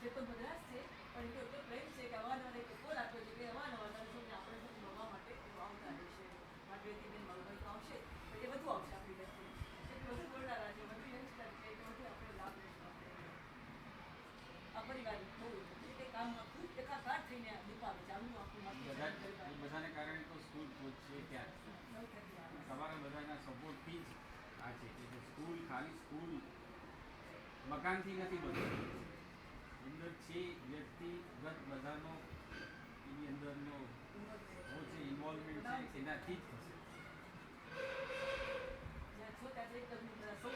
જે તો મદ્રાસ છે પણ એટલો એટલો પ્રેમ છે કે અવારનવાર એક કોલ આપ્યો છે કે અવારનવાર આપણે શું મળવા માટે આવતા રહેશે. માધવીથી બેન મળવા તો આવશે પણ એ બધું આવશે આપણી વ્યક્તિ એટલે બધું બોલનારા છે, બધું યંગસ્ટર છે એટલે બધું આપણે લાભ લઈશું. આ પરિવાર બહુ એ કામમાં ખૂબ એકાકાર થઈને નિભાવે છે. આનું આપણું બધાને કારણે તો સ્કૂલ પહોંચશે ત્યાં તમારા બધાના સપોર્ટથી જ આ છે કે સ્કૂલ ખાલી સ્કૂલ મકાનથી નથી બનતું, અંદર છે વ્યક્તિગત બધાનો એની અંદરનો જે ઇન્વોલ્વમેન્ટ છે એનાથી જ થશે. જ્યાં છો ત્યાં એક સૌ